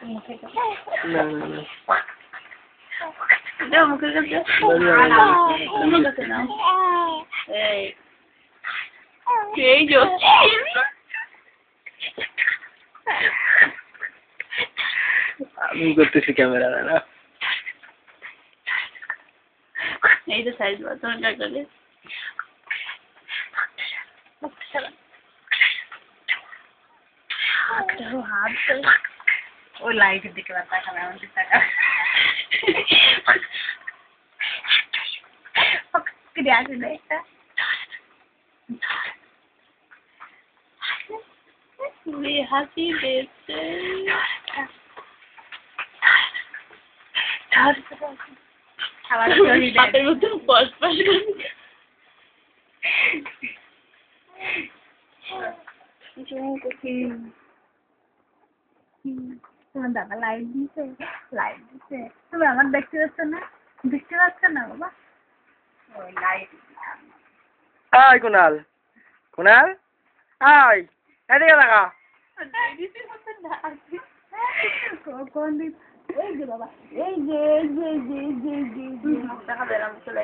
মুখে না না না দাও মুখের কাছে মুখের কাছে নাও এই যে আমি করতেছি ক্যামেরা না এই তো সাইজ বাতন করে হাত ওই লাইটের দিকে তাকাবে আমার দিকে তাকাবে কি আছে না এটা happy birthday খাবার চলি হাতের মধ্যে পস পস করে তোমার দাদা লাইট দিছে তুমি আমার দেখতে পাচ্ছ না বাবা ওই লাইট আয় কুনাল আয় এদিকে দেখা কোন দিন এই যে বাবা এই যে দেখা বেরাম চলে